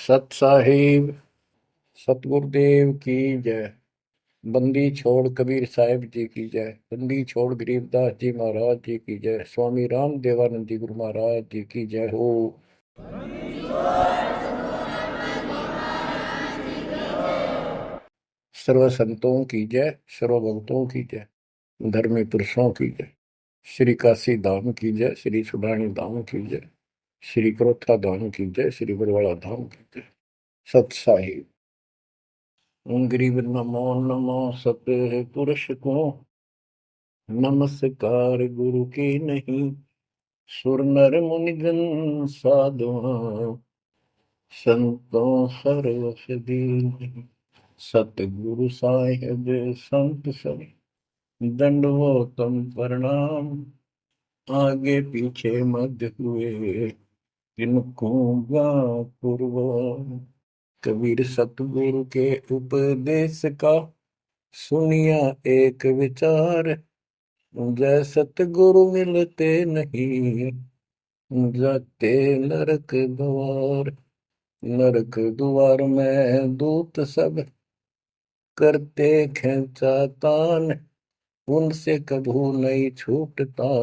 सत साहिब सतगुरुदेव की जय। बंदी छोड़ कबीर साहिब जी की जय। बंदी छोड़ गरीबदास जी महाराज जी की जय। स्वामी राम देवानंद जी गुरु महाराज जी की जय हो। सर्व संतों की जय, सर्व भक्तों की जय, धर्मी पुरुषों की जय। श्री काशी धाम की जय, श्री सुडानी धाम की जय, श्री क्रोथा धाम की जय, श्री बरवाड़ा धाम की जय। सत साहिब गरीब नमो नमो सत्य पुरुष को नमस्कार गुरु की नहीं। सुर नर मुनिजन साधुआ संतों सरस दीन। सतगुरु साहिब संत सब दंडवतम प्रणाम। आगे पीछे मध्य हुए इनको पूर्व। कबीर सतगुरु के उपदेश का सुनिया एक विचार। जय सतगुरु मिलते नहीं जाते नरक द्वार। नरक द्वार में दूत सब करते खेचा तान। उनसे कभू नहीं छूटता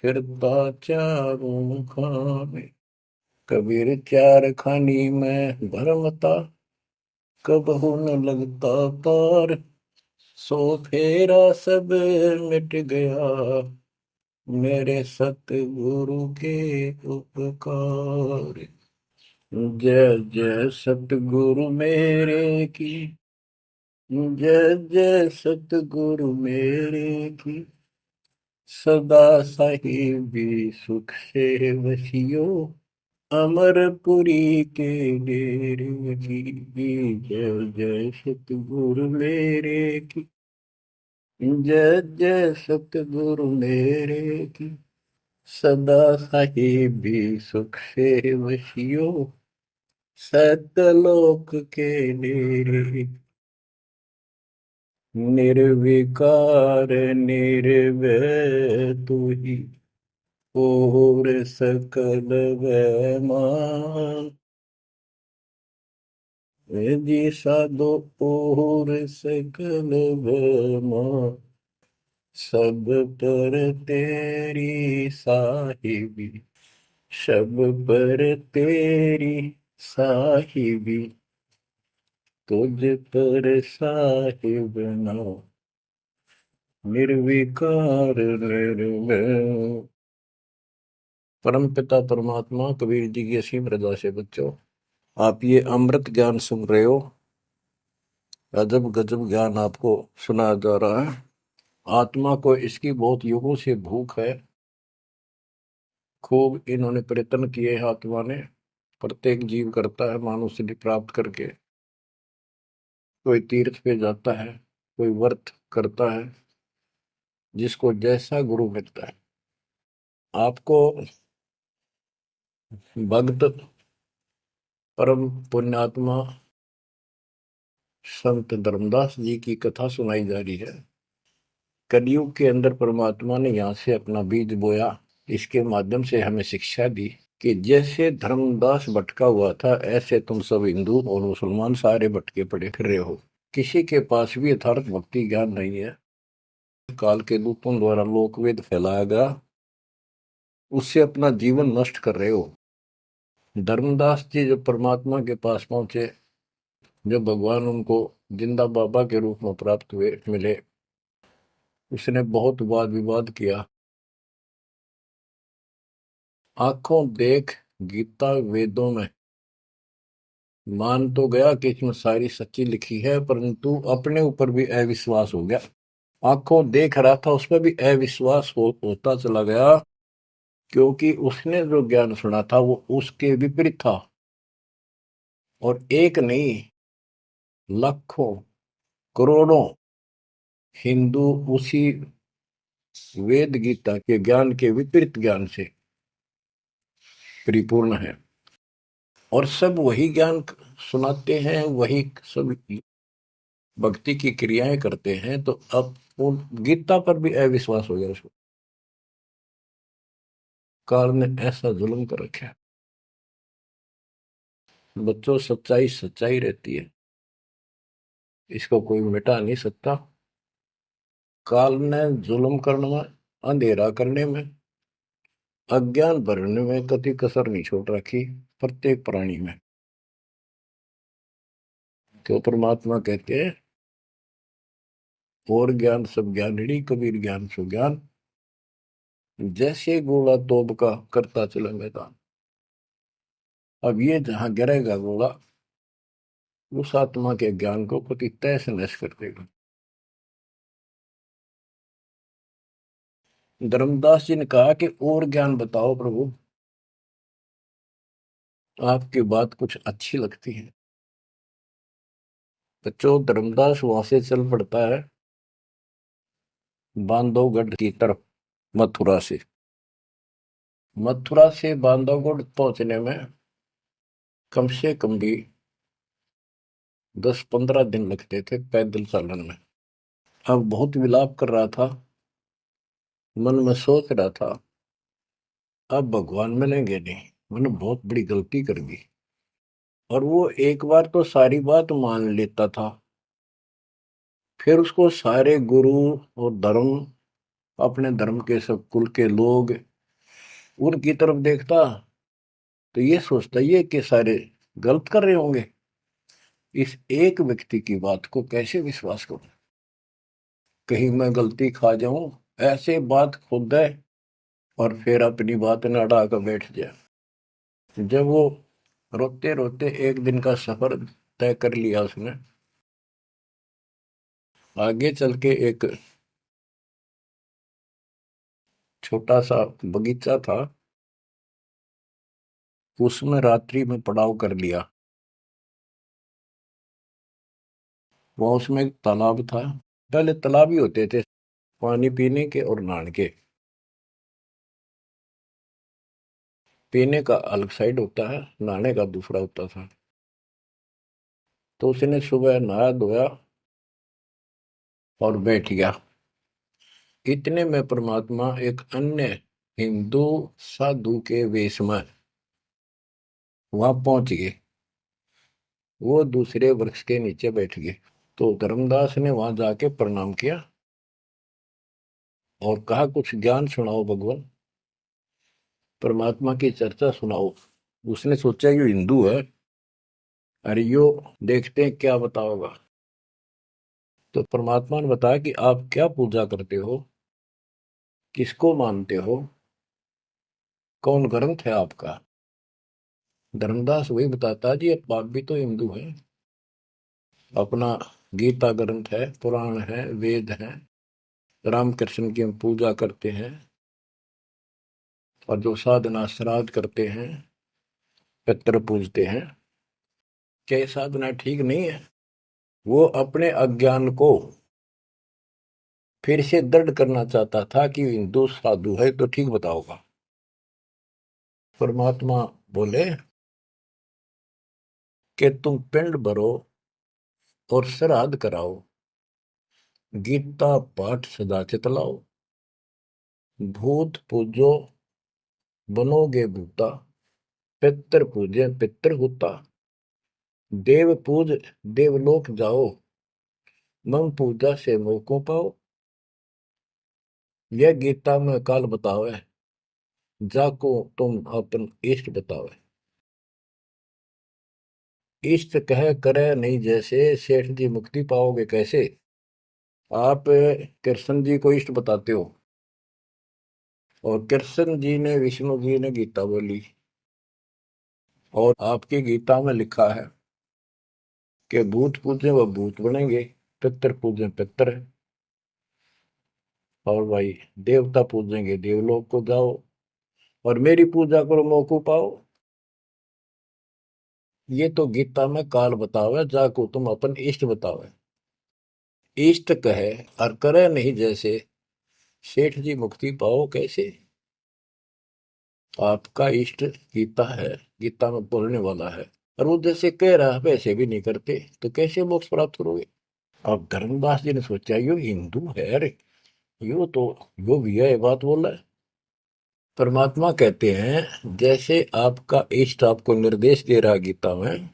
फिरता चारों खाने। कबीर चार खानी में भरमता कबहू न लगता तार। सो फेरा सब मिट गया मेरे सतगुरु के उपकार। जय जय सतगुरु मेरे की जय जय सतगुरु मेरे की। सदा साहिबी सुख से वसियो अमरपुरी के डेरे की। जय जय सतगुरु मेरे की जय जय सतगुरु मेरे की। सदा साहिबी सुख से वसियो सतलोक के डेरे। निर्विकार निर्भय तू ही और सकल वैमान। जी साधो और सकल वैमान। सब पर तेरी साहिबी सब पर तेरी साहिबी। तुझ पर साहिब ना निर्विकार निर्भय। परम पिता परमात्मा कबीर जी की असीम रजा से बच्चों आप ये अमृत ज्ञान सुन रहे हो। अजब गजब ज्ञान आपको सुनाया जा रहा है। आत्मा को इसकी बहुत युगों से भूख है। खूब इन्होंने प्रयत्न किए हैं आत्मा ने। प्रत्येक जीव करता है मानव सिद्धि प्राप्त करके। कोई तीर्थ पे जाता है, कोई व्रत करता है, जिसको जैसा गुरु मिलता है। आपको भक्त परम पुण्यात्मा संत धर्मदास जी की कथा सुनाई जा रही है। कलयुग के अंदर परमात्मा ने यहाँ से अपना बीज बोया। इसके माध्यम से हमें शिक्षा दी कि जैसे धर्मदास भटका हुआ था ऐसे तुम सब हिंदू और मुसलमान सारे भटके पड़े फिर रहे हो। किसी के पास भी यथार्थ भक्ति ज्ञान नहीं है। काल के दूतों द्वारा लोकवेद फैलाया गया, उससे अपना जीवन नष्ट कर रहे हो। धर्मदास जी जब परमात्मा के पास पहुंचे, जब भगवान उनको जिंदा बाबा के रूप में प्राप्त हुए मिले, उसने बहुत वाद विवाद किया। आंखों देख गीता वेदों में मान तो गया कि इसमें सारी सच्ची लिखी है, परंतु अपने ऊपर भी अविश्वास हो गया। आंखों देख रहा था उसमें भी अविश्वास होता चला गया, क्योंकि उसने जो ज्ञान सुना था वो उसके विपरीत था। और एक नहीं, लाखों करोड़ों हिंदू उसी वेद गीता के ज्ञान के विपरीत ज्ञान से परिपूर्ण है। और सब वही ज्ञान सुनाते हैं, वही सब भक्ति की क्रियाएं करते हैं। तो अब उन गीता पर भी अविश्वास हो गया उसको। काल ने ऐसा जुल्म कर रखा है। बच्चों, सच्चाई सच्चाई रहती है, इसको कोई मिटा नहीं सकता। काल ने जुल्म करने में, अंधेरा करने में, अज्ञान भरने में कति कसर नहीं छोड़ रखी प्रत्येक प्राणी में। तो परमात्मा कहते हैं, और ज्ञान सब ज्ञानड़ी, कबीर ज्ञान सो ज्ञान, जैसे गोला तोब का करता चले मैदान। अब ये जहां गिरेगा गोला, उस आत्मा के ज्ञान को पति तैस नैस कर देगा। धर्मदास जी ने कहा कि और ज्ञान बताओ प्रभु, आपकी बात कुछ अच्छी लगती है। बच्चों, धर्मदास वहां से चल पड़ता है बांधवगढ़ की तरफ, मथुरा से बांधवगढ़ पहुंचने में कम से कम भी 10-15 दिन लगते थे पैदल चलन में। अब बहुत विलाप कर रहा था, मन में सोच रहा था, अब भगवान मिलेंगे नहीं, मैंने बहुत बड़ी गलती कर दी। और वो एक बार तो सारी बात मान लेता था, फिर उसको सारे गुरु और धर्म, अपने धर्म के सब कुल के लोग, उनकी तरफ देखता तो ये सोचता ये कि सारे गलत कर रहे होंगे, इस एक व्यक्ति की बात को कैसे विश्वास करूं, कहीं मैं गलती खा जाऊं, ऐसे बात खुद है और फिर अपनी बात न अड़ा कर बैठ जाए। जब वो रोते रोते एक दिन का सफर तय कर लिया उसने, आगे चल के एक छोटा सा बगीचा था, उसमें रात्रि में पड़ाव कर लिया। वहां उसमें एक तालाब था, पहले तालाब ही होते थे पानी पीने के और नहाने के। पीने का अलग साइड होता है, नहाने का दूसरा होता था। तो उसने सुबह नहाया धोया और बैठ गया। इतने में परमात्मा एक अन्य हिंदू साधु के वेश में वहां पहुंच गए। वो दूसरे वृक्ष के नीचे बैठ गए। तो धर्मदास ने वहां जाके प्रणाम किया और कहा, कुछ ज्ञान सुनाओ भगवान, परमात्मा की चर्चा सुनाओ। उसने सोचा ये हिंदू है, अरे यो देखते हैं क्या बताओगा। तो परमात्मा ने बताया कि आप क्या पूजा करते हो, किसको मानते हो, कौन ग्रंथ है आपका। धर्मदास वही बताता जी, आप भी तो हिंदू हैं, अपना गीता ग्रंथ है, पुराण है, वेद है, रामकृष्ण की हम पूजा करते हैं, और जो साधना श्राद्ध करते हैं, पितर पूजते हैं, क्या ये साधना ठीक नहीं है। वो अपने अज्ञान को फिर से दृढ़ करना चाहता था कि हिंदू साधु है तो ठीक बताओगा। परमात्मा बोले कि तुम पिंड भरो और श्राद्ध कराओ, गीता पाठ सदा चितलाओ, भूत पूजो बनोगे भूता, पितर पूजे पितर होता, देव पूज देवलोक जाओ, मम पूजा से मोह को पाओ। यह गीता में काल बतावे, जाको तुम अपन इष्ट बतावे। इष्ट कह करे नहीं जैसे, सेठ जी मुक्ति पाओगे कैसे। आप कृष्ण जी को इष्ट बताते हो, और कृष्ण जी ने, विष्णु जी ने गीता बोली, और आपकी गीता में लिखा है कि भूत पूजे वह भूत बनेंगे, पितर पूजे पितर है, और भाई देवता पूजेंगे देवलोक को जाओ, और मेरी पूजा करो मोको पाओ। ये तो गीता में काल बतावे, जाको तुम अपन इष्ट बतावे। इष्ट कहे और करे नहीं जैसे, सेठ जी मुक्ति पाओ कैसे। आपका इष्ट गीता है, गीता में बोलने वाला है, और वो जैसे कह रहा है वैसे भी नहीं करते, तो कैसे मोक्ष प्राप्त करोगे। अब धर्मदास जी ने सोचा यो हिंदू है, अरे यो तो यो भी है, ये बात बोल रहा है। परमात्मा कहते हैं, जैसे आपका इष्ट आपको निर्देश दे रहा है गीता में,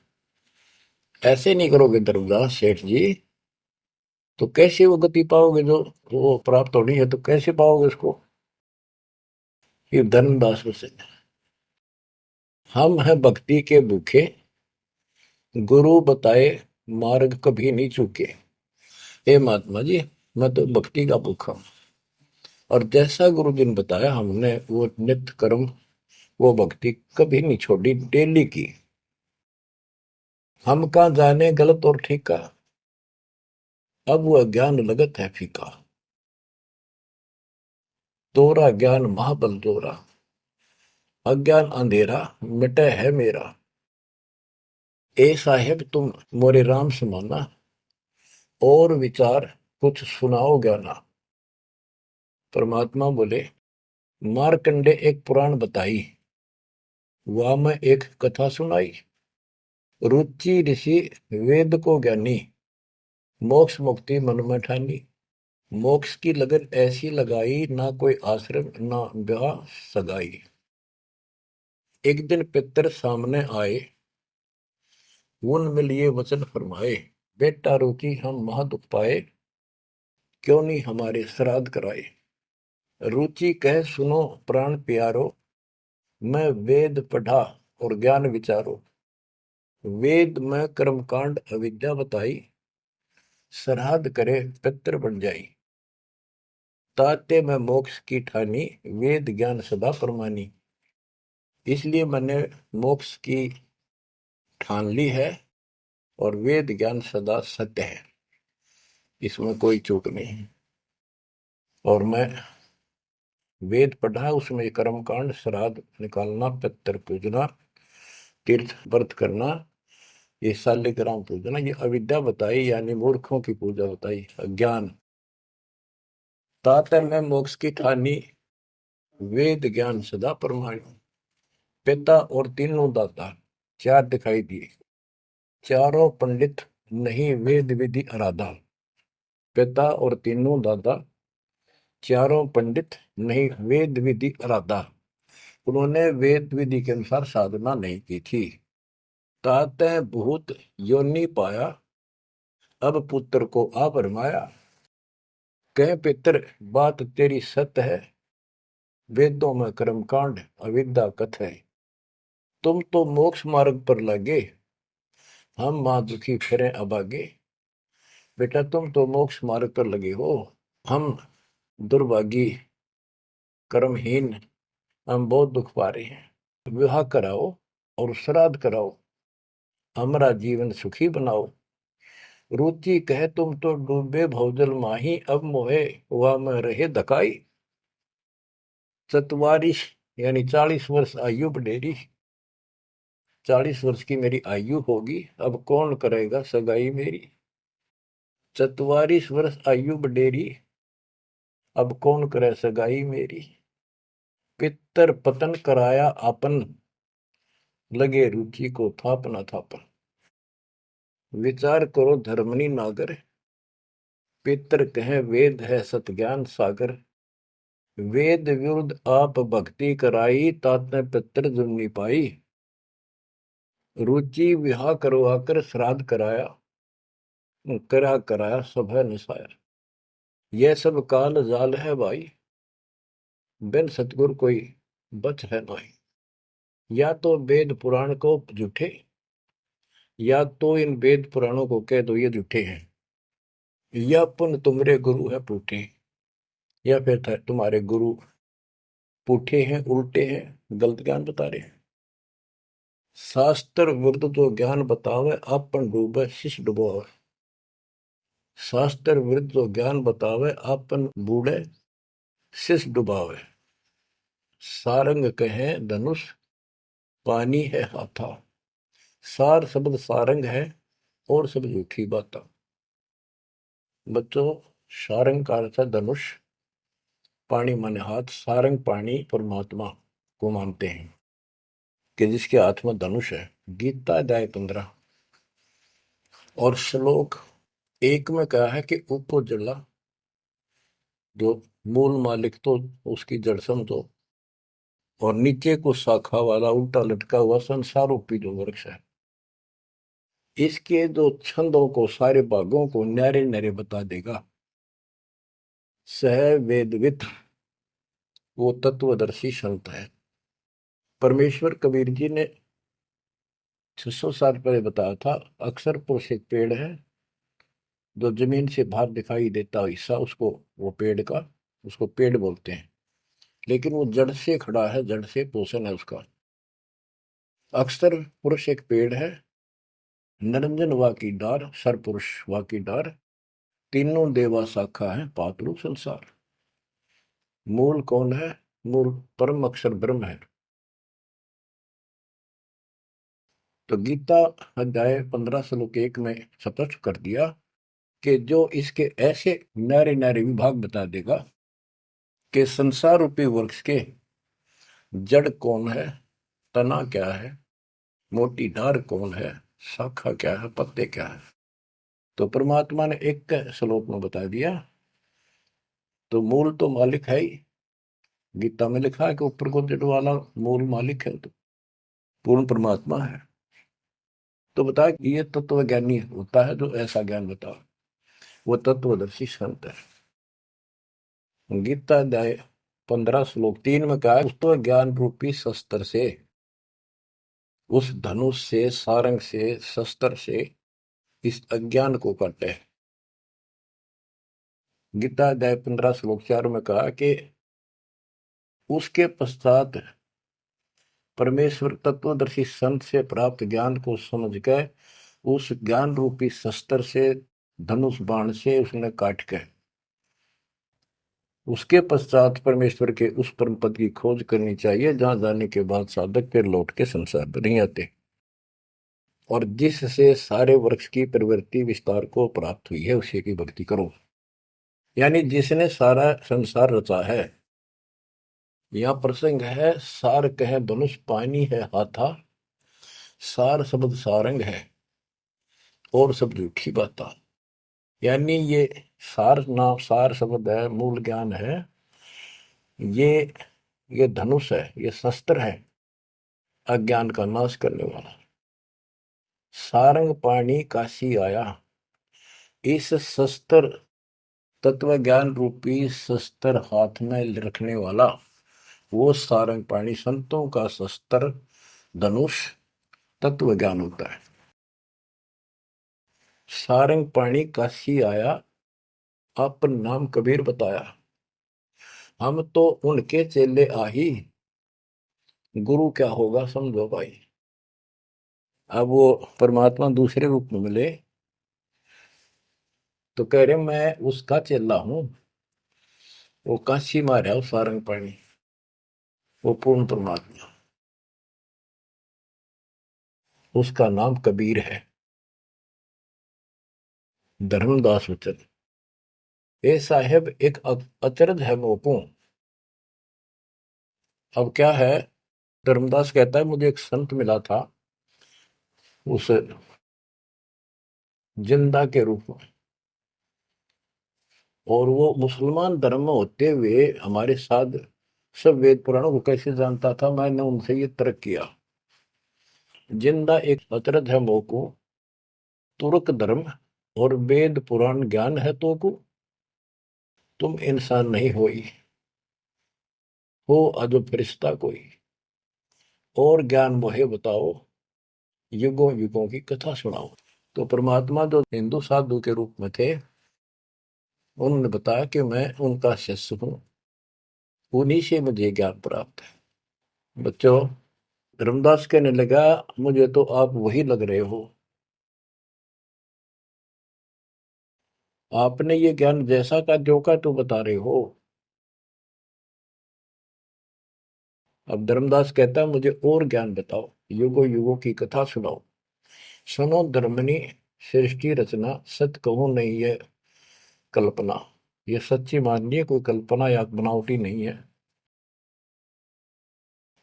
ऐसे नहीं करोगे धर्मदास सेठ जी तो कैसे वो गति पाओगे, जो वो प्राप्त होनी है तो कैसे पाओगे उसको। ये धर्मदास से हम हैं भक्ति के भूखे, गुरु बताए मार्ग कभी नहीं चूके। हे महात्मा जी, मैं तो भक्ति का भूखा हूं, और जैसा गुरु जी ने बताया हमने वो नित्य कर्म, वो भक्ति कभी नहीं छोड़ी, डेली की। हम कहाँ जाने गलत और ठीक का, अब वह ज्ञान लगत है फीका। तोरा ज्ञान महाबल तोरा, अज्ञान अंधेरा मिटे है मेरा। ए साहेब तुम मोरे राम समाना, और विचार कुछ सुनाओ ज्ञाना। परमात्मा बोले, मारकंडे एक पुराण बताई, वह मैं एक कथा सुनाई। रुचि ऋषि वेद को ज्ञानी, मोक्ष मुक्ति मन में ठानी। मोक्ष की लगन ऐसी लगाई, ना कोई आश्रम ना ब्याह सगाई। एक दिन पितर सामने आए, उन मिलिए वचन फरमाए। बेटा रुचि हम महादुख पाए, क्यों नहीं हमारे श्राद्ध कराए। रुचि कह सुनो प्राण प्यारो, मैं वेद पढ़ा और ज्ञान विचारो। वेद में कर्मकांड अविद्या बताई, श्राद्ध करे पितर बन जाई। ताते में मोक्ष की ठानी, वेद ज्ञान सदा परमानी। इसलिए मैंने मोक्ष की ठान ली है, और वेद ज्ञान सदा सत्य है, इसमें कोई चूक नहीं है। और मैं वेद पढ़ा, उसमें कर्मकांड, श्राद्ध निकालना, पितर पूजना, तीर्थ व्रत करना, ये शालिग्राम पूजना, ये अविद्या बताई, यानी मूर्खों की पूजा बताई, अज्ञान। ताते में मोक्ष की ठानी, वेद ज्ञान सदा परमाणु। पिता और तीनों दाता, चार दिखाई दिए। चारों पंडित नहीं वेद विधि आराधा। पिता और तीनों दादा, चारों पंडित नहीं वेद विधि आराधा। उन्होंने वेद विधि के अनुसार साधना नहीं की थी। ताते भूत योनि पाया, अब पुत्र को आ भरमाया। कह पितर बात तेरी सत्य है, वेदों में कर्मकांड अविद्या कथ है। तुम तो मोक्ष मार्ग पर लगे, हम मां दुखी फिरे अभागे। बेटा तुम तो मोक्ष मार्ग पर लगे हो, हम दुर्भागी कर्महीन, हम बहुत दुख पा रहे हैं। विवाह कराओ और श्राद्ध कराओ, हमारा जीवन सुखी बनाओ। रुचि कहे तुम तो डूबे भवजल माही, अब मोहे वह में रहे धकाई। चतवारिश यानी 40 वर्ष आयु बढ़ेरी, 40 वर्ष की मेरी आयु होगी, अब कौन करेगा सगाई मेरी। 44 वर्ष आयु बढ़ेरी, अब कौन करे सगाई मेरी। पितर पतन कराया आपन, लगे रुचि को थापना थापन। विचार करो धर्मनी नागर, पितर कहे वेद है सत ज्ञान सागर। वेद विरुद्ध आप भक्ति कराई, ताते पितर जुर्नी पाई। रुचि विवाह करवाकर श्राद्ध कराया, कराया सब है निसाया। यह सब काल जाल है भाई, बिन सतगुर कोई बच है नहीं। या तो वेद पुराण को झूठे, या तो इन वेद पुराणों को कह दो ये झूठे हैं, या पुन तुम्हारे गुरु है पूठे, या फिर तुम्हारे गुरु पूठे हैं, उल्टे हैं, गलत ज्ञान बता रहे हैं। शास्त्र विरुद्ध जो ज्ञान बतावे, आपन डूबे शिष्य डुबोवे। शास्त्र विरुद्ध जो ज्ञान बतावे, आपन बूढ़े शिष्य डुबावे। सारंग कहे धनुष, पानी है हाथा। सार शब्द सारंग है, और सब झूठी बात। बच्चों, सारंग का अर्थ है धनुष, पानी माने हाथ। सारंग पानी परमात्मा को मानते हैं कि जिसके हाथ में धनुष है। गीता अध्याय 15 और श्लोक 1 में कहा है कि ऊपर जड़ा, जो मूल मालिक तो उसकी जड़ समझो, और नीचे को शाखा वाला उल्टा लटका हुआ संसार रूपी जो वृक्ष है। इसके जो छंदों को, सारे भागों को न्यारे न्यारे बता देगा। सह वेदवित वो तत्वदर्शी संत है। परमेश्वर कबीर जी ने 600 साल पहले बताया था, अक्सर पुरुष एक पेड़ है, जो जमीन से बाहर दिखाई देता हिस्सा उसको, वो पेड़ का, उसको पेड़ बोलते हैं, लेकिन वो जड़ से खड़ा है, जड़ से पोषण है उसका। अक्सर पुरुष एक पेड़ है, निरंजन वा की डार, सरपुरुष वा की डार, तीनों देवा शाखा है, पातलु संसार। मूल कौन है? मूल परम अक्षर ब्रह्म है। तो गीता अध्याय 15 श्लोक 1 में स्पष्ट कर दिया कि जो इसके ऐसे न्यारे न्यारे विभाग बता देगा कि संसार रूपी वृक्ष के जड़ कौन है, तना क्या है, मोटी डार कौन है, शाखा क्या है, पत्ते क्या है, तो परमात्मा ने एक श्लोक में बता दिया। तो मूल तो मालिक है ही, गीता में लिखा है कि ऊपर को जड़ वाला मूल मालिक है, तो पूर्ण परमात्मा है। तो बता, ये तत्व ज्ञानी होता है जो ऐसा ज्ञान बता, वो तत्वदर्शी संत है। गीता अध्याय 15 श्लोक 3 में कहा है, उस तो ज्ञान रूपी शस्त्र से, उस धनुष से, सारंग से, शस्त्र से इस अज्ञान को काटे। गीता अध्याय 15 श्लोक 4 में कहा कि उसके पश्चात परमेश्वर तत्वदर्शी संत से प्राप्त ज्ञान को समझ के उस ज्ञान रूपी शस्त्र से, धनुष बाण से उसने काट के, उसके पश्चात परमेश्वर के उस परम पद की खोज करनी चाहिए, जहां जाने के बाद साधक फिर लौट के संसार में नहीं आते, और जिससे सारे वृक्ष की प्रवृत्ति विस्तार को प्राप्त हुई है, उसी की भक्ति करो। यानी जिसने सारा संसार रचा है। यह प्रसंग है, सार कह धनुष पानी है हाथा, सार शब्द सारंग है और सब झूठी बाता। यानी ये सार नाम, सार शब्द है, मूल ज्ञान है, ये ये धनुष है, ये शस्त्र है अज्ञान का नाश करने वाला। सारंग पाणी काशी आया, इस शस्त्र, तत्व ज्ञान रूपी शस्त्र हाथ में रखने वाला वो सारंग पाणी, संतों का शस्त्र धनुष तत्व ज्ञान होता है। सारंग पाणी काशी आया, अपन नाम कबीर बताया, हम तो उनके चेले आही, गुरु क्या होगा समझो भाई। अब वो परमात्मा दूसरे रूप में मिले तो कह रहे मैं उसका चेला हूं, वो काशी में रहा सारंग पाणी, वो पूर्ण परमात्मा, उसका नाम कबीर है। धर्मदास वचन, ए साहेब एक अचरज है मोकू। अब क्या है, धर्मदास कहता है मुझे एक संत मिला था, उस जिंदा के रूप में, और वो मुसलमान धर्म में होते हुए हमारे साथ सब वेद पुराणों को कैसे जानता था, मैंने उनसे ये तर्क किया। जिंदा एक अचरज है मोकू, तुर्क धर्म और वेद पुराण ज्ञान है तो को, तुम इंसान नहीं हो अजब फरिश्ता कोई, और ज्ञान मोहे बताओ, युगों युगों की कथा सुनाओ। तो परमात्मा जो हिंदू साधु के रूप में थे, उन्होंने बताया कि मैं उनका शिष्य हूं, उन्हीं से मुझे ज्ञान प्राप्त है। बच्चों, रामदास कहने लगा मुझे तो आप वही लग रहे हो, आपने ये ज्ञान जैसा का जो का तो बता रहे हो। अब धर्मदास कहता है मुझे और ज्ञान बताओ, युगों युगों की कथा सुनाओ, सुनो धर्मनी सृष्टि रचना, सत कहो नहीं है कल्पना, ये सच्ची मानिए, कोई कल्पना या बनावटी नहीं है।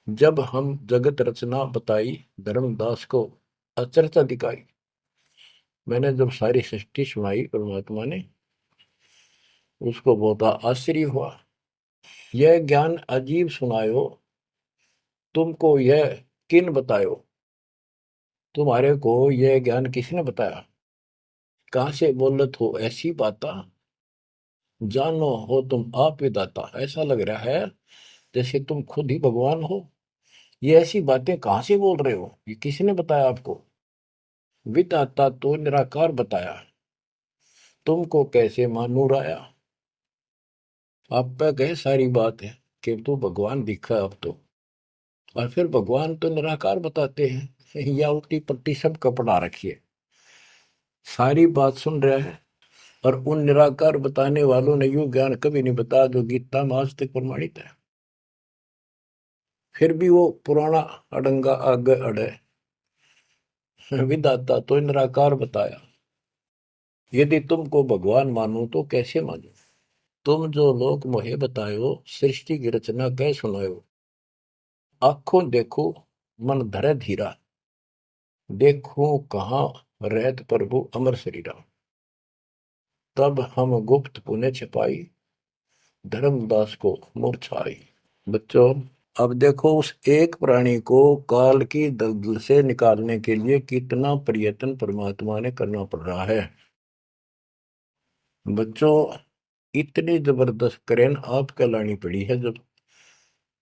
जब हम जगत रचना बताई, धर्मदास को अचरता दिखाई। मैंने जब सारी सृष्टि सुनाई परमात्मा ने, उसको बहुत आश्चर्य हुआ। यह ज्ञान अजीब सुनायो, तुमको यह किन बतायो, तुम्हारे को यह ज्ञान किसने बताया? कहाँ से बोलत हो ऐसी बाता, जानो हो तुम आप विदाता। ऐसा लग रहा है जैसे तुम खुद ही भगवान हो। ये ऐसी बातें कहाँ से बोल रहे हो? ये किसने बताया आपको? विदाता तो निराकार बताया, तुमको कैसे मानूर आया? आप पे कहे सारी बात है कि तू भगवान दिखा अब तो, और फिर भगवान तो निराकार बताते हैं। या उल्टी पट्टी सब कपड़ा रखिए, सारी बात सुन रहा है। और उन निराकार बताने वालों ने यूं ज्ञान कभी नहीं बताया जो गीता में आज तक प्रमाणित है। फिर भी वो पुराना अडंगा आगे अड़े, विदाता तो निराकार बताया, यदि तुमको भगवान मानो तो कैसे मानो? तुम जो लोग मोहे बतायो, सृष्टि की रचना कह सुनायो। आंखों देखो मन धरे धीरा, देखो कहाँ रहत प्रभु अमर शरीरा। तब हम गुप्त पुण्य छिपाई, धर्मदास को मूर्छा आई। बच्चों, अब देखो उस एक प्राणी को काल की दलदल से निकालने के लिए कितना प्रयत्न परमात्मा ने करना पड़ रहा है। बच्चों, इतनी जबरदस्त करेन आपके लानी पड़ी है जब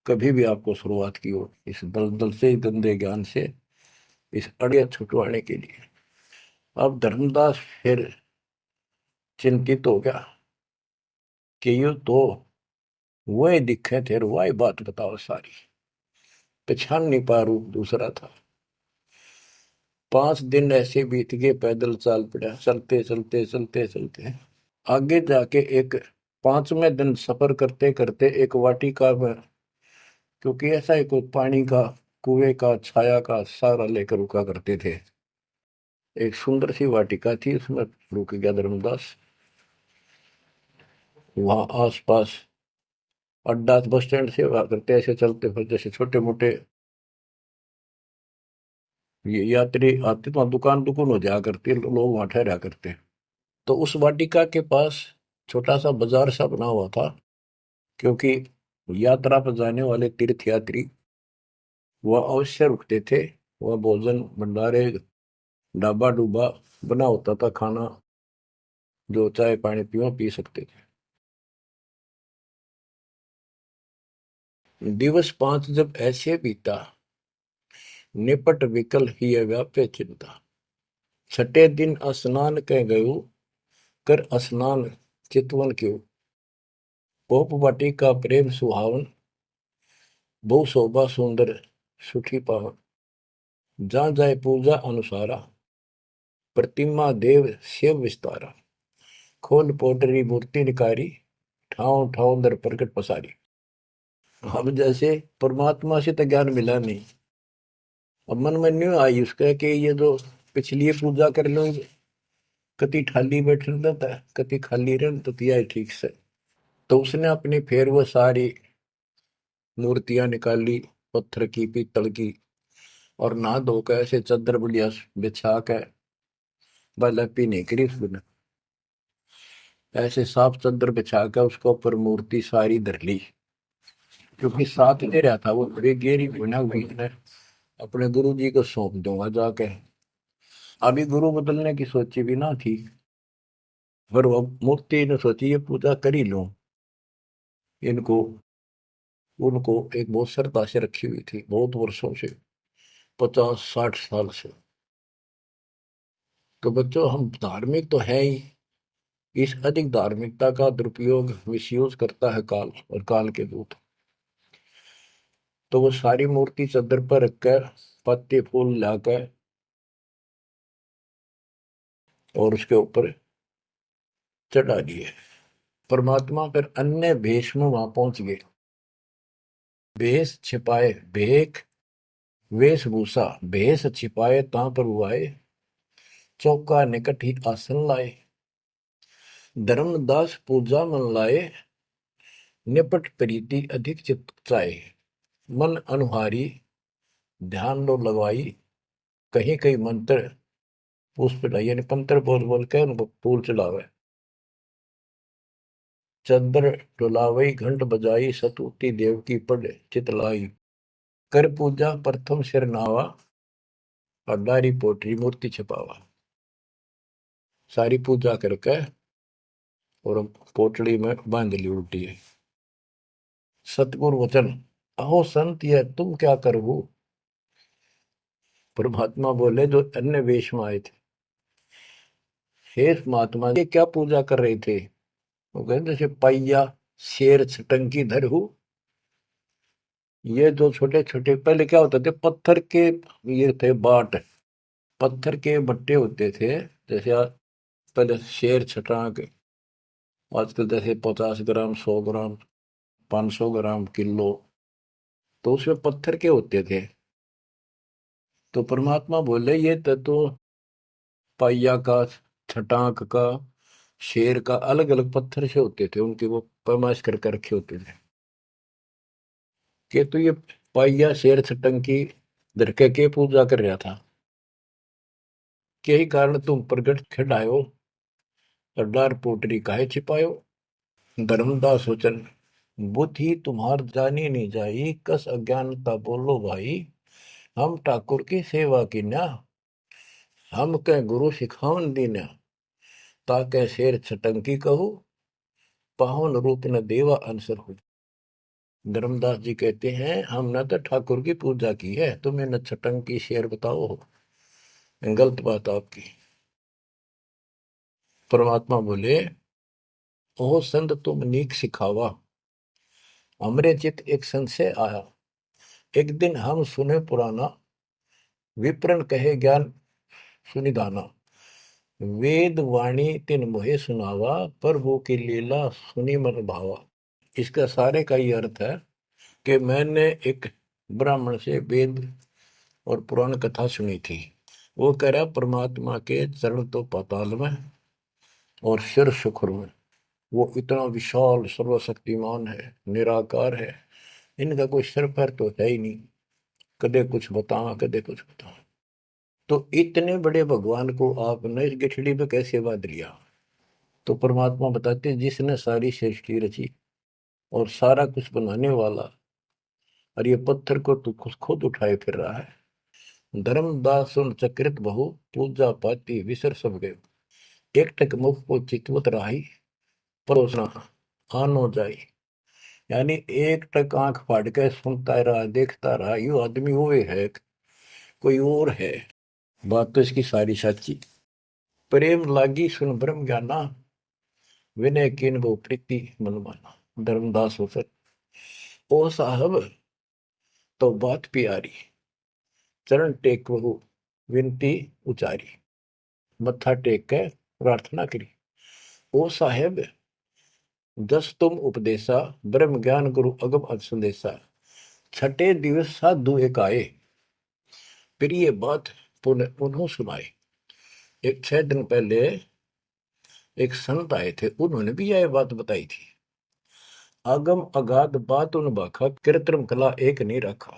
कभी भी आपको शुरुआत की हो इस दलदल से, गंदे ज्ञान से, इस अड़िया छुटवाने के लिए। अब धर्मदास फिर चिंतित हो गया कि यू तो वही दिखे थे, वही बात बताओ सारी, पहचान नहीं पा रू दूसरा था। 5 दिन ऐसे बीत गए, पैदल चाल पड़ा, चलते चलते चलते चलते आगे जाके एक 5वें दिन सफर करते करते एक वाटिका में, क्योंकि ऐसा ही कोई पानी का कुएं का छाया का सहारा लेकर रुका करते थे, एक सुंदर सी वाटिका थी, उसमें रुक गया धर्मदास। वहां आसपास अड्डा बस स्टैंड से हुआ करते, ऐसे चलते फिर जैसे छोटे मोटे ये यात्री आते तो वहाँ दुकान दुकान हो जाया करती, लोग वहां ठहरा करते। तो उस वाटिका के पास छोटा सा बाजार सा बना हुआ था, क्योंकि यात्रा पर जाने वाले तीर्थ यात्री वह अवश्य रुकते थे। वह भोजन भंडारे ढाबा डूबा बना होता था, खाना जो चाय पानी पियो पी सकते थे। दिवस 5 जब ऐसे बीता, निपट विकल ही व्यापे चिंता। छठे दिन स्नान कह गयो, कर स्नान चितवन क्यों। पोप वाटी का प्रेम सुहावन, बहु शोभा सुंदर सुठी पावन। जहाँ जाए पूजा अनुसारा, प्रतिमा देव शिव विस्तारा। खोल पोटरी मूर्ति निकारी, ठाव ठाव दर प्रकट पसारी। अब जैसे परमात्मा से तो ज्ञान मिला नहीं, अब मन में न्यू आई उसका कि ये जो पिछली पूजा कर लो, कति खाली बैठ रहता है, कति खाली रह तो तिया ठीक से। तो उसने अपनी फिर वो सारी मूर्तियां निकाली, पत्थर की पीतल की, और नहा धोकर ऐसे चादर बढ़िया बिछा के बलपी नहीं करी उसने, ऐसे साफ चादर बिछा के उसके ऊपर मूर्ति सारी धर ली। क्योंकि साथ दे रहा था वो, बड़ी गहरी बना हुई ने अपने गुरु जी को सौंप दूंगा जाके। अभी गुरु बदलने की सोची भी ना थी, पर वो मूर्ति ने सोची ये पूजा कर ही लूं, इनको उनको एक बहुत श्रद्धा से रखी हुई थी बहुत वर्षों से, 50-60 साल से। तो बच्चों, हम धार्मिक तो है ही, इस अधिक धार्मिकता का दुरुपयोग मिसयूज करता है काल और काल के दूत। तो वो सारी मूर्ति चादर पर रखकर पत्ते फूल लाकर और उसके ऊपर चढ़ा दिए। परमात्मा फिर अन्य भेष में वहां पहुंच गए। भेष छिपाए भेख, वेशभूषा भेष छिपाए ता पर आए। चौका निकट ही आसन लाए, धर्मदास पूजा मन लाए। निपट प्रीति अधिक चित चाहे, मन अनुहारी ध्यान लो लगवाई। कहीं कहीं मंत्र पुष्प यानी पंत्र बोल बोल के उनको फूल चढ़ावे। चंद्र डुलावई घंट बजाई, सतुति देव की पढ़ चितलाई। कर पूजा प्रथम सिर नावा, और डारी पोटरी मूर्ति छपावा, सारी पूजा करके और पोटली में बांध ली उल्टी है। सतगुरु वचन, अहो संत ये तुम क्या करो। परमात्मा बोले जो अन्य वेश में आए थे, हे महात्मा ये क्या पूजा कर रहे थे। वो कहते जैसे पैया शेर छटंकी धरहू। ये जो छोटे छोटे पहले क्या होते थे, पत्थर के ये थे बाट, पत्थर के बट्टे होते थे। जैसे पहले शेर छटांक, आजकल जैसे 50 ग्राम 100 ग्राम 500 ग्राम किलो, तो उसमें पत्थर के होते थे। तो परमात्मा बोले ये तो पाइया का, छटांक का, शेर का अलग अलग पत्थर से होते थे, उनके वो पैमाइश करके रखे होते थे कि तो ये पाइया शेर छटंकी धरके के पूजा कर रहा था, के ही कारण तुम प्रगट खिलायो और डार पोटरी काहे छिपायो। धर्मदास वचन, बुद्धि तुम्हार जानी नहीं जाई, कस अज्ञानता बोलो भाई। हम ठाकुर की सेवा की ना, हम कह गुरु सिखावन दीना, ताके शेर छटंकी कहू, पाहुन रूप न देवा अंसर हो। धर्मदास जी कहते हैं हमने तो ठाकुर की पूजा की है, तुम्हें न छटंकी शेर बताओ, गलत बात आपकी। परमात्मा बोले ओ संत तुम नीक सिखावा, हमरे चित एक संशय आया। एक दिन हम सुने पुराना, विप्रन कहे ज्ञान सुनिधाना। वेद वाणी तिन मोहे सुनावा, प्रभु की लीला सुनी मन भावा। इसका सारे का ये अर्थ है कि मैंने एक ब्राह्मण से वेद और पुराण कथा सुनी थी। वो कह रहा परमात्मा के चरण तो पाताल में और सिर शुक्र में, वो इतना विशाल सर्वशक्तिमान है, निराकार है, इनका कोई सिर पैर तो है ही नहीं, कदे कुछ बतावा कदे कुछ बतावा। तो इतने बड़े भगवान को आपने इस गठड़ी में कैसे बांध लिया। तो परमात्मा बताते जिसने सारी सृष्टि रची और सारा कुछ बनाने वाला, और ये पत्थर को तो खुद उठाए फिर रहा है। धर्मदास सुन चक्रित बहु, पूजा पाती विसर सब गए। एक टक मुख को चितवत राही, परोसना आनो जाई। यानी एक टक आंख फाड़ के सुनता रहा, देखता रहा, यू आदमी हुए है कोई और है। बात तो इसकी सारी सच्ची। प्रेम लागी सुन ब्रह्म ज्ञाना, विनय किन गो प्रीति मन माना। धर्मदास हो सर ओ साहब तो बात प्यारी, चरण टेक बहु विनती उचारी। मत्था टेक के प्रार्थना करी, ओ साहेब दस तुम उपदेशा, ब्रह्म ज्ञान गुरु अगम अज संदेशा। छठे दिवस साधु एक आए, फिर ये बात पुनः उन्हों सुनाए। एक 6 दिन पहले एक संत आए थे, उन्होंने भी यह बात बताई थी। आगम अगाध बात उन बाखा, कृत्रिम कला एक नहीं रखा।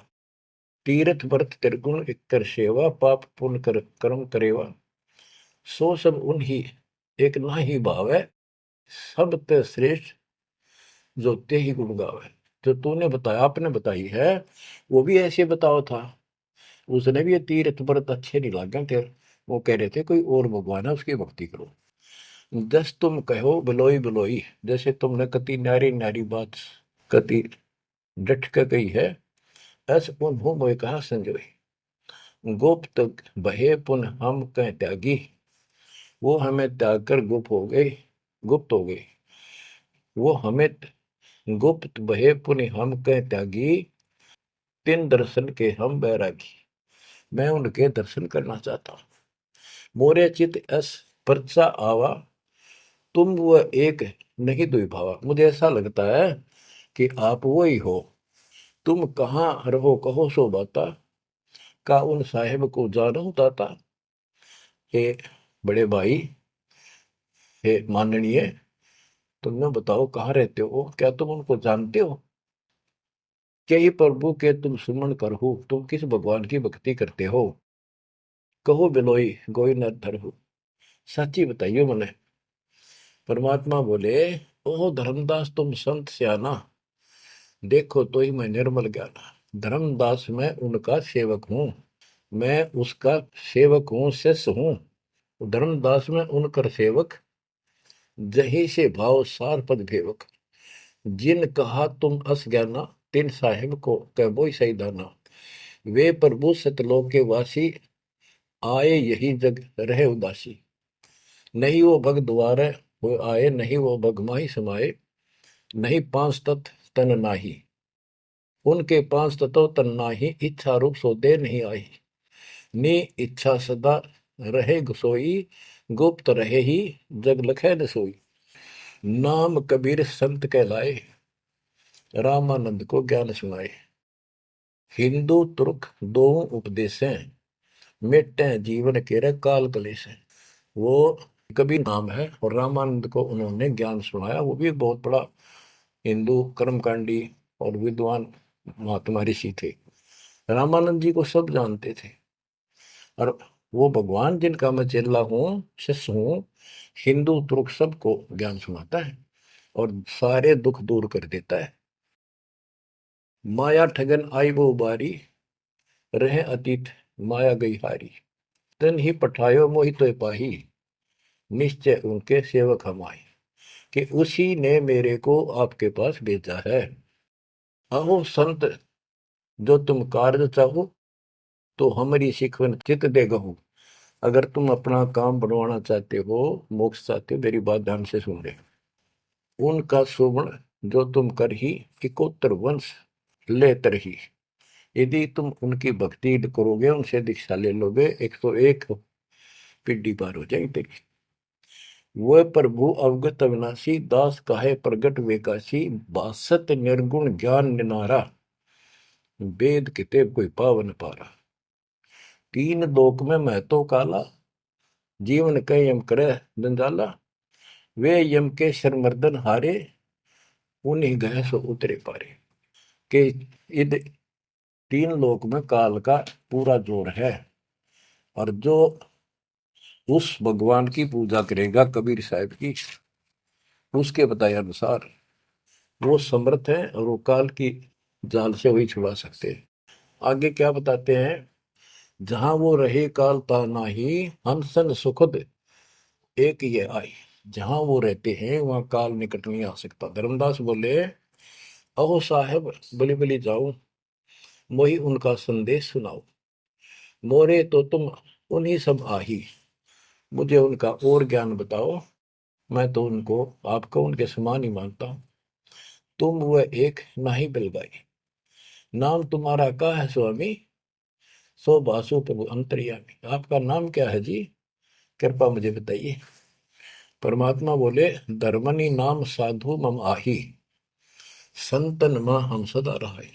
तीर्थ व्रत त्रिगुण एक कर सेवा, पाप पुण्य कर कर्म करेवा। सो सब उन्हीं एक ना ही भाव है, सब ते श्रेष्ठ जो ते ही गुण गावे। जो तूने बताया, आपने बताई है, वो भी ऐसे बताओ था। उसने भी ये तीर्थ व्रत अच्छे नहीं लगे थे, वो कह रहे थे कोई और भगवान है उसकी भक्ति करो। जस तुम कहो बिलोई बिलोई, जैसे तुमने कति नारी नारी बात कति डट के कही है, ऐसे उन्हों मोए कहा संजोई। गुप्त बहे पुन हम कह त्यागी, वो हमें त्याग कर गुप्त हो गई, गुप्त हो गई। वो हमें गुप्त बहे पुन हम कह त्यागी, तिन दर्शन के हम बैरागी। मैं उनके दर्शन करना चाहता हूं। मोरे चित अस परचा आवा, तुम वो एक नहीं दुई भावा। मुझे ऐसा लगता है कि आप वो ही हो। तुम कहाँ रहो कहो सो बाता, का उन साहेब को जानो दाता। हे बड़े भाई, हे माननीय, तुमने बताओ कहाँ रहते हो, क्या तुम उनको जानते हो। क्या ही प्रभु के तुम सुमन करहु, तुम किस भगवान की भक्ति करते हो। कहो बिलोई गोई न धरहु, सच्ची बताइयो मने। परमात्मा बोले ओ धर्मदास तुम संत सियाना, देखो तो ही मैं निर्मल ज्ञाना। धर्मदास मैं उनका सेवक हूं। मैं उसका सेवक हूँ, शिष्य हूँ। धर्मदास में उनकर सेवक, जही से भाव सार पद भेवक। जिन कहा तुम अस ज्ञाना, तिन साहिब को कह बोई सही दाना। वे प्रभु सतलोक के वासी, आए यही जग रहे उदासी। नहीं वो भग द्वारे हो आए, नहीं वो भग माही समाये। नहीं पांच तत्व तन नाही, उनके पांच तत्व तन नाही। इच्छा रूप सो दे नहीं आई, नी इच्छा सदा रहे सोई। गुप्त रहे ही जग लखे न सोई। नाम कबीर संत कहलाए, रामानंद को ज्ञान सुनाए। हिंदू तुर्क दो उपदेशें, मिटे जीवन के काल कलेश है। वो कबीर नाम है और रामानंद को उन्होंने ज्ञान सुनाया। वो भी एक बहुत बड़ा हिंदू कर्मकांडी और विद्वान महात्मा ऋषि थे। रामानंद जी को सब जानते थे और वो भगवान जिनका मैं चेला हूँ, शिष्य हूँ, हिंदू तुर्क सबको ज्ञान सुनाता है और सारे दुख दूर कर देता है। माया ठगन आई वो बारी, रहे अतीत माया गई हारी। तन ही पठायो मोहि तो पाही, निश्चय उनके सेवक हम आए। कि उसी ने मेरे को आपके पास भेजा है। अहो संत जो तुम कार्य चाहो, तो हमारी सिखवन चित दे गहू। अगर तुम अपना काम बनवाना चाहते हो, मोक्ष चाहते हो, मेरी बात ध्यान से सुन ले। उनका शोभन जो तुम कर ही, इकोत्तर वंश ले तरही। यदि तुम उनकी भक्ति करोगे, उनसे दीक्षा ले लोगे, 101 पीढ़ी पार हो जाएगी तेरी। वह प्रभु अवगत अविनाशी, दास काहे प्रगट वेकाशी। बासत निर्गुण ज्ञान निनारा, वेद किताब कोई पावन पारा। तीन लोक में मैं तो काला, जीवन कह यम करे जंजाला। वे यम के शर्मर्दन हारे, उन्हीं गए सो उतरे पारे। के इध तीन लोक में काल का पूरा जोर है और जो उस भगवान की पूजा करेगा कबीर साहब की, उसके बताए अनुसार वो समर्थ है और वो काल की जाल से वही छुड़ा सकते हैं। आगे क्या बताते हैं, जहां वो रहे काल ता नाही, हंसन सुखद एक ये आई। जहां वो रहते हैं वहां काल निकट नहीं आ सकता। धर्मदास बोले, अहो साहेब बलि बलि जाओ, मोहि उनका संदेश सुनाओ। मोरे तो तुम उन्हीं सब आही, मुझे उनका और ज्ञान बताओ। मैं तो उनको आपको उनके समान ही मानता हूं। तुम वह एक नाही बिलगाई, नाम तुम्हारा क्या है स्वामी। सो बासु प्रभु अंतर्यामी। आपका नाम क्या है जी, कृपा मुझे बताइए। परमात्मा बोले, धर्मनि नाम साधु मम आही, संतन मां हम सदा रहाई।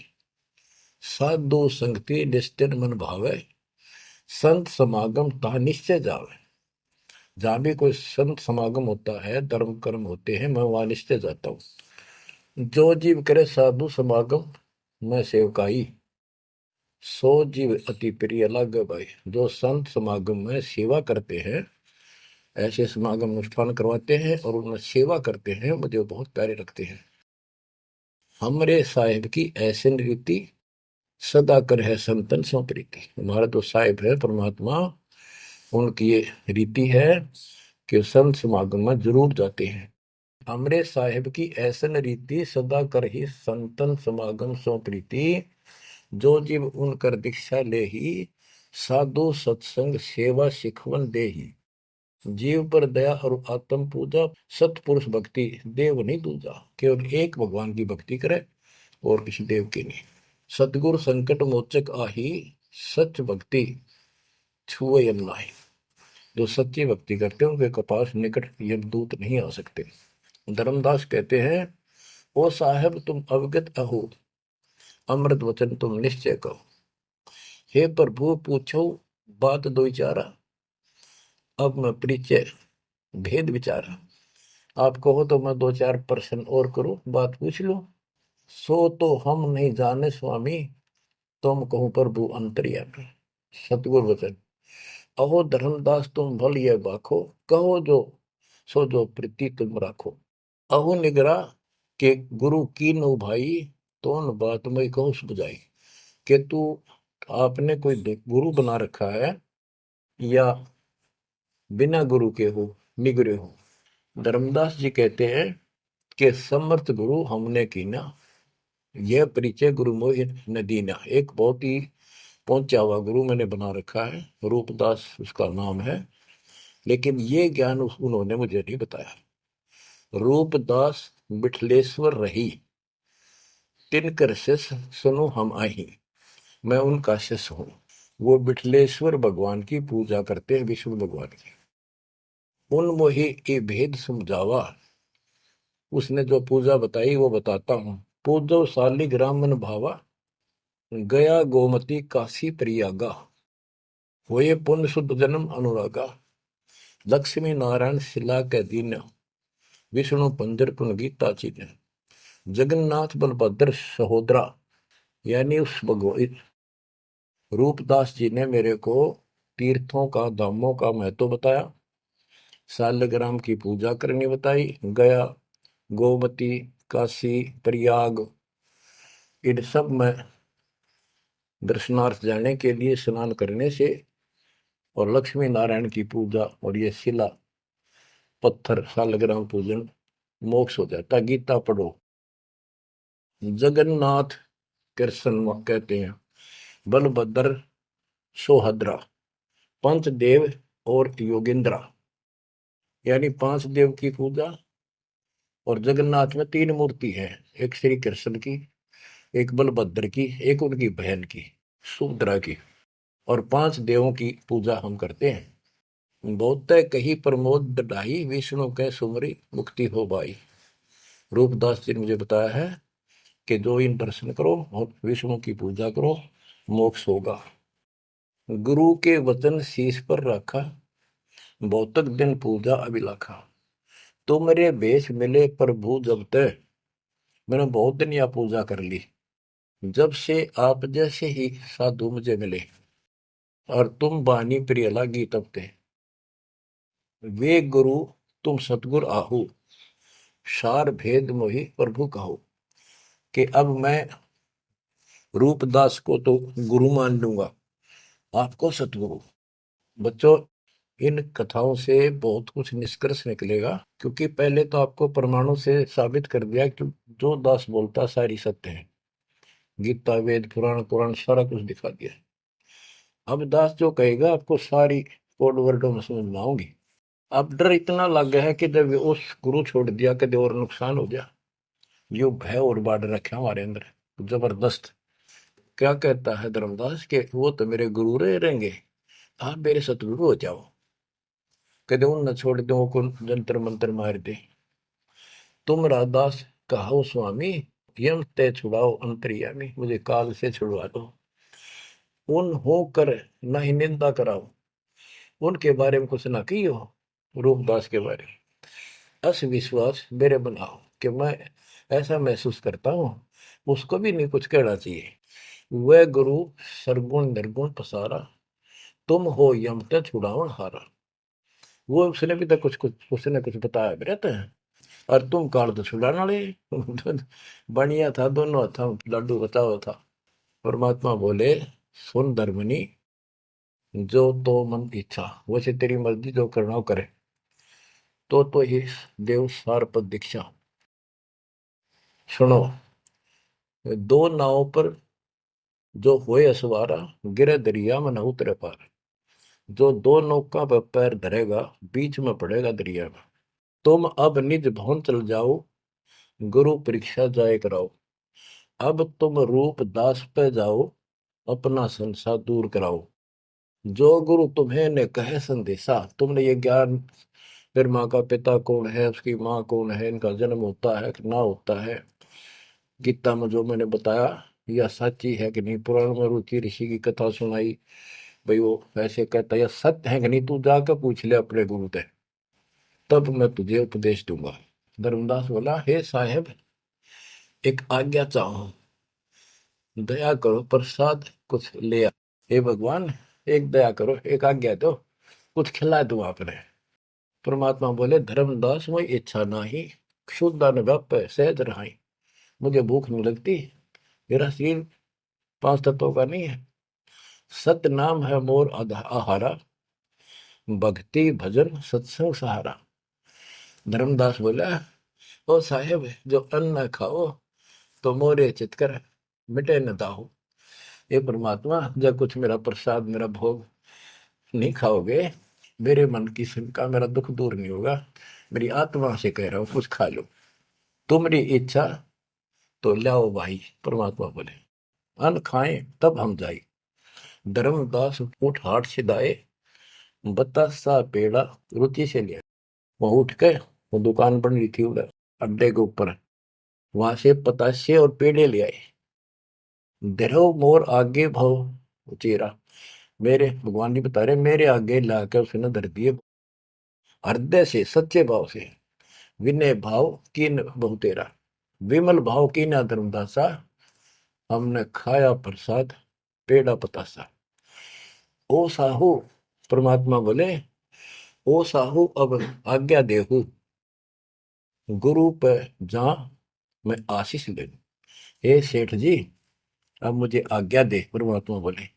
साधु संगति निश्चित मन भावे, संत समागम ता निश्चय जावे। जहां भी कोई संत समागम होता है, धर्म कर्म होते हैं, मैं वहां निश्चय जाता हूँ। जो जीव करे साधु समागम मैं सेवकाई, सो जीव अति प्रिय लागे भाई। जो संत समागम में सेवा करते हैं, ऐसे समागम अनुष्ठान करवाते हैं और उनमें सेवा करते हैं, मुझे बहुत प्यारे रखते हैं। हमरे साहिब की ऐसी रीति, सदा कर है संतन सो प्रीति। हमारा तो साहिब है परमात्मा, उनकी ये रीति है कि संत समागम में जरूर जाते हैं। हमरे साहिब की ऐसन रीति, सदा कर ही संतन समागम सो प्रीति। जो जीव उनकर दीक्षा ले ही, साधु सत्संग सेवा सिखवन दे ही। जीव पर दया और आत्म पूजा, सतपुरुष भक्ति देव नहीं दूजा। केवल एक भगवान की भक्ति करे और किसी देव की नहीं। सतगुरु संकट मोचक आही, सच भक्ति छुए यम नाही। जो सच्ची भक्ति करते हैं उनके कपास निकट यमदूत नहीं आ सकते। धर्मदास कहते हैं, ओ साहेब तुम अवगत अहो, अमृत वचन तुम निश्चय कहो। हे प्रभु पूछो बात दो चारा, अब मैं परिचय भेद विचारा। आप कहो तो मैं दो चार प्रश्न और करूं, बात पूछ लो। सो तो हम नहीं जाने स्वामी, तुम कहो प्रभु अंतर्यामी। सतगुरु वचन, अहो धर्मदास तुम भल ये बाखो, कहो जो सो जो प्रीति तुम राखो। अहो निगरा के गुरु की नो भाई, तो न बात मैं कहूँ बुझाई। कि तू आपने कोई गुरु बना रखा है या बिना गुरु के हो, निगरे हो। धर्मदास जी कहते हैं कि समर्थ गुरु हमने कीना, यह परिचय गुरु मोहि न दीना। एक बहुत ही पहुंचा हुआ गुरु मैंने बना रखा है, रूपदास उसका नाम है, लेकिन ये ज्ञान उन्होंने मुझे नहीं बताया। रूपदास बिठलेश्वर रही, तिनकर शिष सुनो हम आही। मैं उनका शिष्य हूं। वो बिठलेश्वर भगवान की पूजा करते हैं, विष्णु भगवान की। उन मोहि के भेद समझावा, उसने जो पूजा बताई वो बताता हूं। पूजो शालिग्राम मन भावा, गया गोमती काशी प्रयागा। होए पुण्य शुद्ध जन्म अनुरागा, लक्ष्मी नारायण शिला के दीन, विष्णु पंजर पुन गीता चीन। जगन्नाथ बलभद्र सहोदरा, यानी उस भगवान रूपदास जी ने मेरे को तीर्थों का, धामों का महत्व बताया, शालिग्राम की पूजा करनी बताई, गया, गोमती, काशी, प्रयाग, इन सब में दर्शनार्थ जाने के लिए स्नान करने से और लक्ष्मी नारायण की पूजा और ये शिला पत्थर शालिग्राम पूजन मोक्ष हो जाता। गीता पढ़ो। जगन्नाथ कृष्ण कहते हैं, बलभद्र सोहद्रा, पंचदेव और योगेंद्रा, यानी पांच देव की पूजा। और जगन्नाथ में तीन मूर्ति है, एक श्री कृष्ण की, एक बलभद्र की, एक उनकी बहन की सुभद्रा की, और पांच देवों की पूजा हम करते हैं। बहुत कही प्रमोद ढाई, विष्णु के सुमरी मुक्ति हो भाई। रूपदास जी ने मुझे बताया है कि जो इन दर्शन करो और विष्णु की पूजा करो, मोक्ष होगा। गुरु के वचन शीश पर रखा, बहुतक दिन पूजा अभिलाखा। तो मेरे भेष मिले प्रभु जब तक, मैंने बहुत दिन यह पूजा कर ली, जब से आप जैसे ही साधु मुझे मिले, और तुम बानी प्रिय लगी तब ते। वे गुरु तुम सतगुर आहू, सार भेद मोहि प्रभु कहो। कि अब मैं रूपदास को तो गुरु मान लूंगा, आपको सतगुरु। बच्चों, इन कथाओं से बहुत कुछ निष्कर्ष निकलेगा, क्योंकि पहले तो आपको प्रमाणों से साबित कर दिया कि जो दास बोलता सारी सत्य है। गीता, वेद, पुराण, कुरान सारा कुछ दिखा दिया। अब दास जो कहेगा आपको सारी कोड वर्डों में समझ में आऊंगी। अब डर इतना लग गया है कि जब उस गुरु छोड़ दिया कभी और नुकसान हो गया, यो भय और बाढ़ रखे हमारे अंदर जबरदस्त। क्या कहता है धर्मदास के, वो तो मेरे गुरु रहेंगे, आप मेरे सतगुरु हो जाओ। कदे उन न छोड़ दो को जंतर मंत्र मार दे। तुम राधास कहो स्वामी, यम ते छुड़ाओ अंतर्यामी। मुझे काल से छुड़वा दो। उन हो कर न ही निंदा कराओ, उनके बारे में कुछ ना कहियो। रूपदास के बारे में अस विश्वास मेरे बनाओ, कि मैं ऐसा महसूस करता हूं, उसको भी नहीं कुछ कहना चाहिए। वह गुरु सरगुण निर्गुण पसारा, तुम हो यम ते छुड़ावन हारा। वो उसने भी तो कुछ उसने कुछ बताया भी रहता है। और तुम काल तो छुड़ाने वाले बढ़िया था, दोनों था लड्डू बताओ था। परमात्मा बोले, सुन धर्मनी, जो तो मन इच्छा, वैसे तेरी मर्जी जो करना हो करे। तो ही देव सार पर दीक्षा। सुनो, दो नाव पर जो होए सवारा, गिरे दरिया में न उतरे पार। जो दो नौका पर पैर धरेगा, बीच में पड़ेगा दरिया में। तुम अब निज भवन चल जाओ, गुरु परीक्षा जाए कराओ। अब तुम रूप दास पे जाओ, अपना संसार दूर कराओ। जो गुरु तुम्हें ने कहे संदेशा, तुमने ये ज्ञान, फिर माँ का पिता कौन है, उसकी माँ कौन है, इनका जन्म होता है कि ना होता है, गीता में जो मैंने बताया यह सच्ची है कि नहीं, पुराण में रुचि ऋषि की कथा सुनाई, भाई वो ऐसे कहता यह सत्य है कि नहीं, तू जाकर पूछ ले अपने गुरु से, तब मैं तुझे उपदेश दूंगा। धर्मदास बोला, हे साहेब, एक आज्ञा चाहूं, दया करो, प्रसाद कुछ ले आ। हे भगवान, एक दया करो, एक आज्ञा दो, कुछ खिला दूं आपने। परमात्मा बोले, धर्मदास मोई इच्छा नाही, क्षुद्र व्याप सहज रहाई। मुझे भूख नहीं लगती, मेरा शरीर पांच तत्वों का नहीं है, सत नाम है मोर आहारा, भक्ति भजन सत्संग सहारा। धर्मदास बोला, ओ साहेब जो अन्न न खाओ तो मोरे चितकर मिटे न दाहो। ये परमात्मा जब कुछ मेरा प्रसाद मेरा भोग नहीं खाओगे, मेरे मन की शंका मेरा दुख दूर नहीं होगा। मेरी आत्मा से कह रहा हूं कुछ खा लो, तुम्हारी इच्छा तो लाओ भाई। परमात्मा बोले अन्न खाएं तब हम जाए। धर्मदास उठ हाट से दाए, बतासा पेड़ा रुचि से लिया। वहां उठ के वो दुकान बन रही थी उधर अड्डे के ऊपर, वहां से पतासे और पेड़े ले आए। धरो मोर आगे भाव उचेरा, मेरे भगवान जी बता रहे मेरे आगे लाकर उसने धर दिए हृदय से सच्चे भाव से। विनय भाव कीन बहु तेरा, विमल भाव कीना धर्मदासा, हमने खाया प्रसाद पेड़ा पतासा। ओ साहू, परमात्मा बोले ओ साहू अब आज्ञा देहू, गुरु पर जा मैं आशीष ले लूं। हे सेठ जी अब मुझे आज्ञा दे। परमात्मा बोले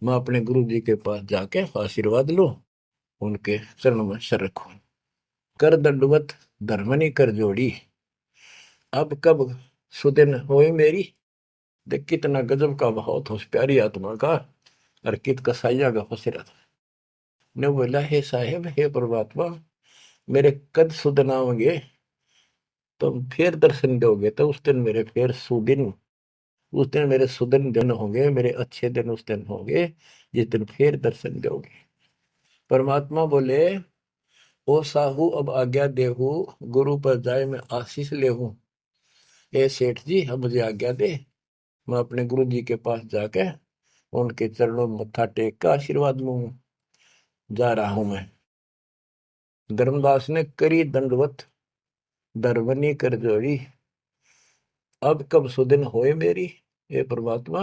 मैं अपने गुरु जी के पास जाके आशीर्वाद लूं, उनके चरणों में सर रखूं। कर दंडवत धर्मनी कर जोड़ी, अब कब सुदिन होए मेरी। देख कितना गजब का भाव था उस प्यारी आत्मा का, और कित कसाइया का फसेरा था। ने बोला हे साहेब हे परमात्मा मेरे कद सुदिन आओगे, तुम फिर दर्शन दोगे तो उस दिन मेरे फिर सुदिन, उस दिन मेरे सुदिन दिन होंगे, मेरे अच्छे दिन उस दिन होंगे जिस दिन फिर दर्शन दोगे। परमात्मा बोले ओ साहू अब आज्ञा देहू, गुरु पर जाए मैं आशीष लेहूं। ए सेठ जी अब मुझे आज्ञा दे, मैं अपने गुरु जी के पास जाके उनके चरणों में मत्था टेक कर आशीर्वाद लूं। जा रहा हूं मैं। धर्मदास ने करी दंडवत दरवनी कर जोड़ी, अब कब सुदिन होए मेरी। हे परमात्मा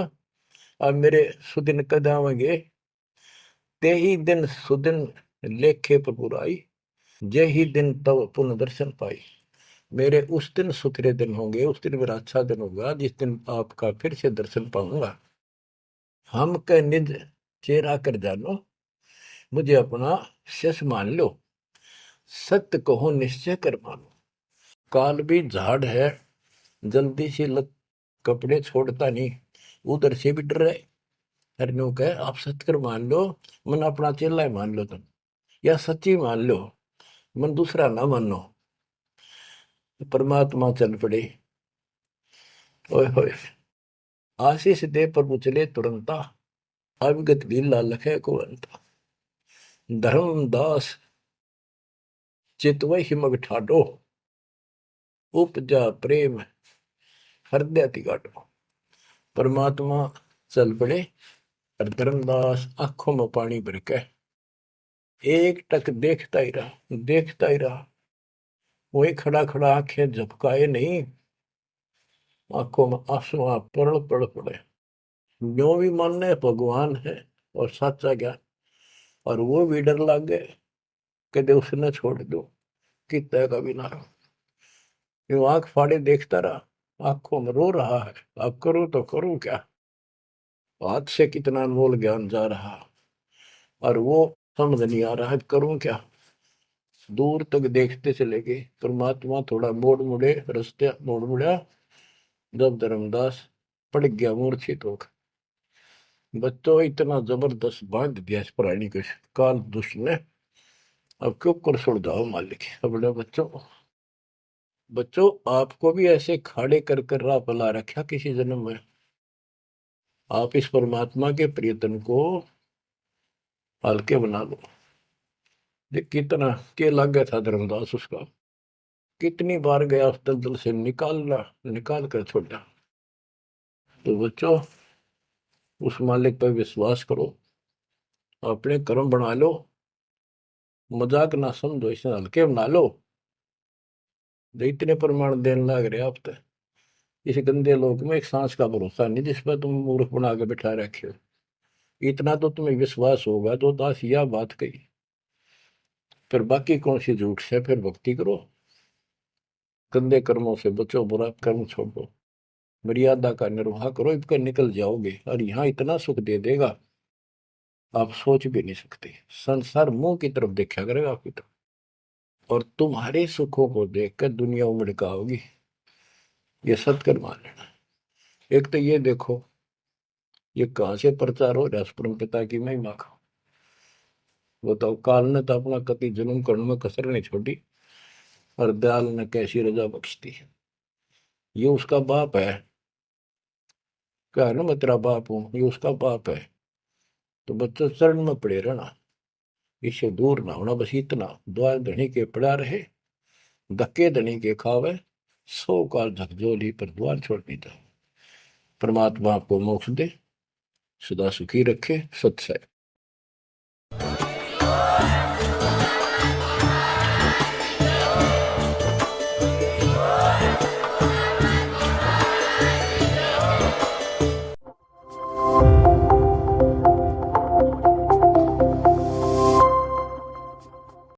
अब मेरे सुदिन कद आवेंगे, ते ही दिन सुदिन लेखे पर बुराई, जे ही दिन तब पुनः दर्शन पाई। मेरे उस दिन सुथरे दिन होंगे, उस दिन मेरा अच्छा दिन होगा जिस दिन आपका फिर से दर्शन पाऊंगा। हम के निज चेहरा कर जानो, मुझे अपना शिष्य मान लो, सत्य कहो निश्चय कर मानो। काल भी झाड़ है जल्दी से लग कपड़े छोड़ता नहीं, उधर से भी डर रहे। हरनू कहे आप सत्य कर मान लो, मन अपना चेला ही मान लो तुम, या सच्ची मान लो, मन दूसरा ना मानो। परमात्मा चल पड़े। ओए होए आशीष दे प्रभु चले तुरंता, अविगत भी लखे को अंता। धर्मदास चितवही मग ठाडो, उपजा प्रेम हृदय तिगाटो। परमात्मा चल पड़े और धर्मदास आंखों में पानी भर के एक टक देखता ही रहा, देखता ही रहा। वही खड़ा खड़ा आंखें झपकाए नहीं, आंखों में आंसू पड़ पड़ पड़े। जो भी मानने भगवान है और सच्चा ज्ञान, और वो भी डर लग गए कदे उसने छोड़ दो कि तय का भी ना रहो। ये आंख फाड़े देखता रहा, आंखों में रो रहा है अब करूं तो करूं क्या। हाथ से कितना अनमोल ज्ञान जा रहा और वो समझ नहीं आ रहा है करूं क्या। दूर तक देखते चले गए। परमात्मा थोड़ा मोड़ मुड़े, रास्ते मोड़ मुड़ा, जब धर्मदास पड़ गया मूर्छित होकर। बच्चों इतना जबरदस्त बांध दिया इस प्राणी को काल दुष्ट ने, अब क्यों कर छोड़ जाओ मालिक अपने बच्चों। बच्चों आपको भी ऐसे खाड़े कर कर राह पला रखा किसी जन्म में। आप इस परमात्मा के प्रियतन को हल्के बना लो। देख कितना के लग गया था धर्मदास उसका, कितनी बार गया उस दलदल से निकालना, निकाल कर छोड़ा। तो बच्चों उस मालिक पर विश्वास करो, अपने कर्म बना लो, मजाक ना समझो, इसे हल्के बना लो। जो इतने प्रमाण देने लग रहे आप तो इस गंदे लोक में एक सांस का भरोसा नहीं जिस पर तुम मूर्ख बना के बिठा रखे हो। इतना तो तुम्हें विश्वास होगा तो दास यह बात कही, फिर बाकी कौन सी झूठ से फिर भक्ति करो, गंदे कर्मों से बचो, बुरा कर्म छोड़ो, मर्यादा का निर्वाह करो, इसका निकल जाओगे और यहाँ इतना सुख दे देगा आप सोच भी नहीं सकते। संसार मुंह की तरफ देखा करेगा आपकी तरफ, और तुम्हारे सुखों को देखकर दुनिया उमड़ होगी। ये सत्य मान लेना। एक तो ये देखो, ये कहां से प्रचार हो रहा है परम पिता की महिमा का। बताओ, काल ने तो अपना कति जुल्म करने में कसर नहीं छोड़ी, और दयाल ने कैसी रजा बख्शती। ये उसका बाप है, क्या है ना, मैं तेरा बाप हूं, ये उसका बाप है। तो बच्चा चरण में पड़े रहना, इससे दूर ना होना, बस इतना। द्वार धनी के पड़ा रहे, धक्के धनी के खावे, 100 काल झकझोली पर द्वार छोड़नी था। परमात्मा आपको मोक्ष दे, सदा सुखी रखे। सत्य।